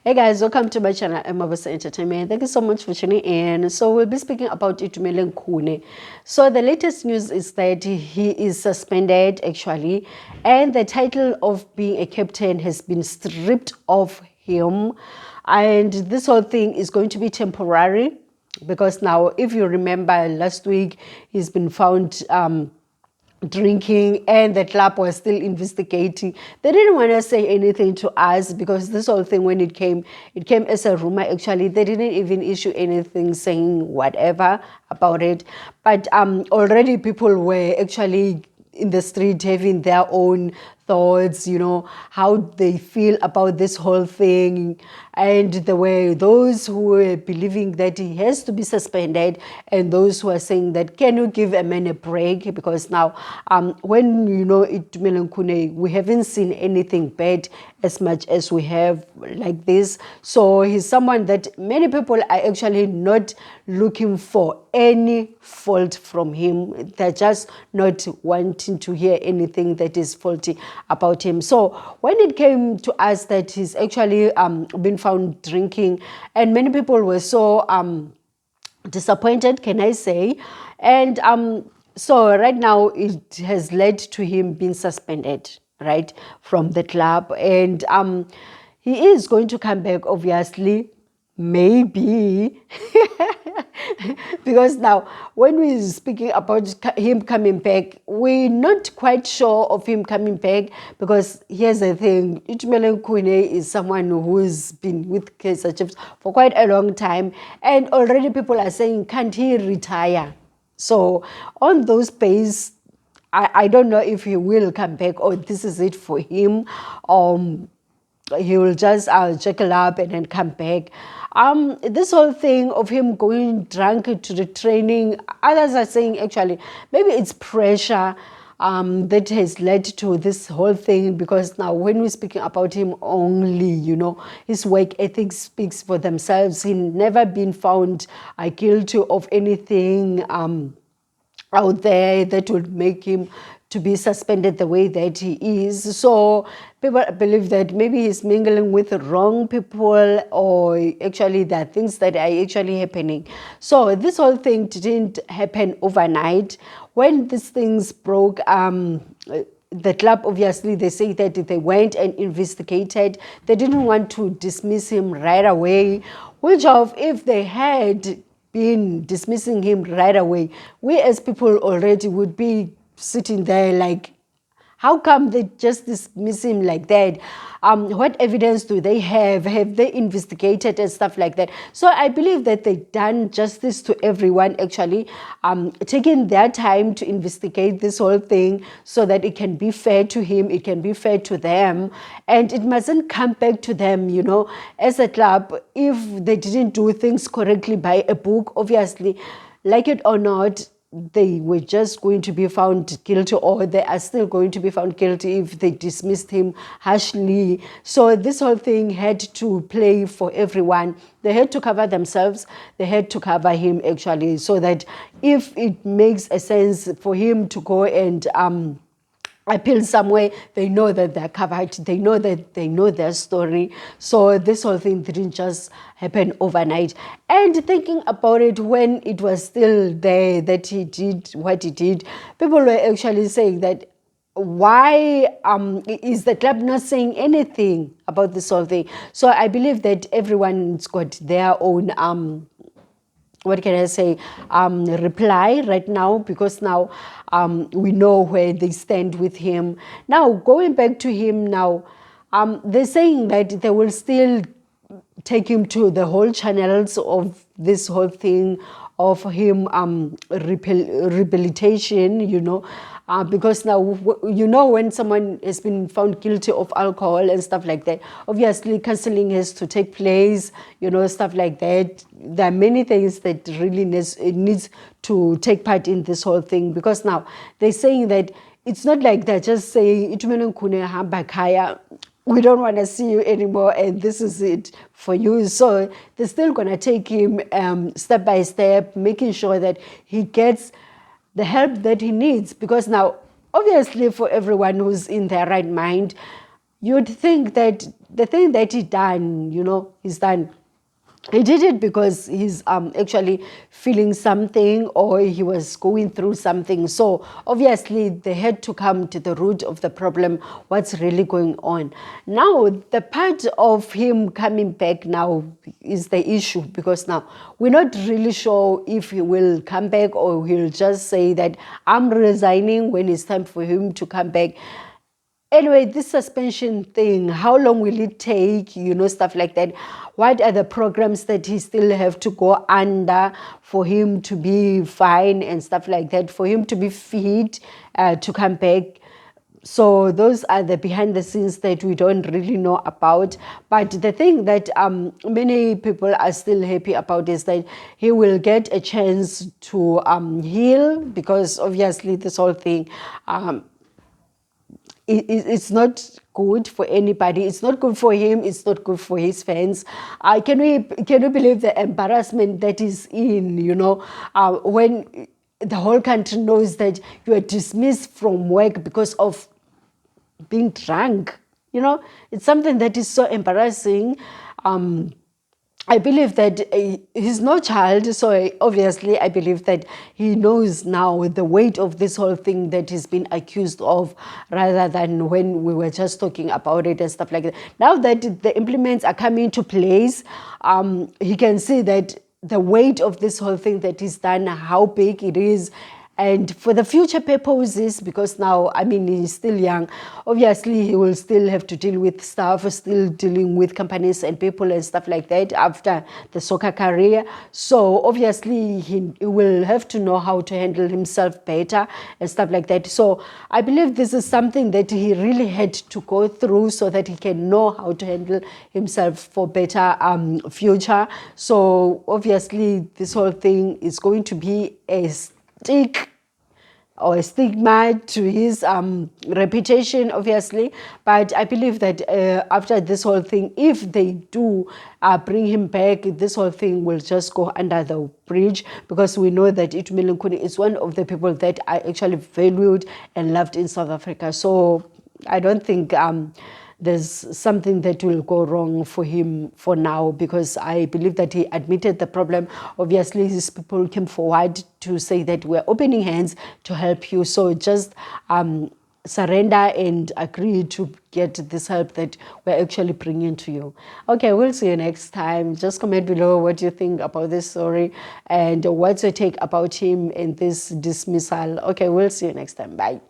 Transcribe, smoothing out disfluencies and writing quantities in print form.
Hey guys, welcome to my channel, Mabasa Entertainment. Thank you so much for tuning in. So we'll be speaking about Itumeleng Khune. So the latest news is that he is suspended actually, and the title of being a captain has been stripped of him. And this whole thing is going to be temporary because now, if you remember last week, he's been found drinking and the club was still investigating. They didn't want to say anything to us because this whole thing, when it came as a rumor actually. They didn't even issue anything saying whatever about it, but already people were actually in the street having their own thoughts, how they feel about this whole thing. And there were those who were believing that he has to be suspended, and those who are saying that, can you give a man a break? Because now, when Itumeleng Khune, we haven't seen anything bad as much as we have like this. So he's someone that many people are actually not looking for any fault from him. They're just not wanting to hear anything that is faulty about him. So when it came to us that he's actually been found drinking, and many people were so disappointed, can I say? And so right now it has led to him being suspended, right, from the club. And he is going to come back, obviously, maybe. Because now, when we're speaking about him coming back, we're not quite sure of him coming back, because here's the thing. Itumeleng Khune is someone who's been with Kaizer Chiefs for quite a long time, and already people are saying, can't he retire? So on those bases, I don't know if he will come back, or this is it for him. He will just jackal up and then come back. This whole thing of him going drunk to the training, others are saying actually maybe it's pressure that has led to this whole thing, because now when we're speaking about him only, his work ethics speaks for themselves. He's never been found guilty of anything out there that would make him to be suspended the way that he is. So people believe that maybe he's mingling with the wrong people, or actually there are things that are actually happening. So this whole thing didn't happen overnight. When these things broke, the club, obviously, they say that they went and investigated. They didn't want to dismiss him right away, which if they had been dismissing him right away, we as people already would be sitting there like, how come they just dismiss him like that? What evidence do they have? Have they investigated and stuff like that? So I believe that they've done justice to everyone, actually, taking their time to investigate this whole thing so that it can be fair to him, it can be fair to them, and it mustn't come back to them, as a club, if they didn't do things correctly by a book. Obviously, like it or not, they were just going to be found guilty, or they are still going to be found guilty if they dismissed him harshly. So this whole thing had to play for everyone. They had to cover themselves. They had to cover him, actually, so that if it makes a sense for him to go and appeal somewhere, they know that they're covered. They know that they know their story. So this whole thing didn't just happen overnight. And thinking about it, when it was still there that he did what he did, people were actually saying that, why is the club not saying anything about this whole thing? So I believe that everyone's got their own what can I say, reply right now, because now we know where they stand with him. Now, going back to him now, they're saying that they will still take him to the whole channels of this whole thing of him rehabilitation, because now, when someone has been found guilty of alcohol and stuff like that, obviously counseling has to take place, stuff like that. There are many things that really needs to take part in this whole thing, because now they're saying that it's not like they're just saying, Itumeleng Khune, hamba khaya, we don't want to see you anymore, and this is it for you. So they're still going to take him step by step, making sure that he gets the help that he needs. Because now, obviously, for everyone who's in their right mind, you'd think that the thing that he done, he's done. He did it because he's actually feeling something, or he was going through something. So obviously they had to come to the root of the problem, what's really going on. Now, the part of him coming back now is the issue, because now we're not really sure if he will come back or he'll just say that I'm resigning when it's time for him to come back. Anyway, this suspension thing, how long will it take, stuff like that? What are the programs that he still have to go under for him to be fine and stuff like that, for him to be fit to come back? So those are the behind the scenes that we don't really know about. But the thing that many people are still happy about is that he will get a chance to heal, because obviously this whole thing, it's not good for anybody. It's not good for him. It's not good for his fans. Can you believe the embarrassment that is in, when the whole country knows that you are dismissed from work because of being drunk? It's something that is so embarrassing. I believe that he's no child, so obviously I believe that he knows now the weight of this whole thing that he's been accused of, rather than when we were just talking about it and stuff like that. Now that the implements are coming into place, he can see that the weight of this whole thing that he's done, how big it is. And for the future purposes, because now, he's still young, obviously he will still have to deal with stuff, still dealing with companies and people and stuff like that after the soccer career. So obviously he will have to know how to handle himself better and stuff like that. So I believe this is something that he really had to go through so that he can know how to handle himself for better future. So obviously this whole thing is going to be a stick or a stigma to his reputation, obviously. But I believe that after this whole thing, if they do bring him back, this whole thing will just go under the bridge, because we know that Itumeleng Khune is one of the people that are actually valued and loved in South Africa. So I don't think there's something that will go wrong for him for now, because I believe that he admitted the problem. Obviously, these people came forward to say that we're opening hands to help you. So just surrender and agree to get this help that we're actually bringing to you. Okay, we'll see you next time. Just comment below what you think about this story and what's your take about him and this dismissal. Okay, we'll see you next time. Bye.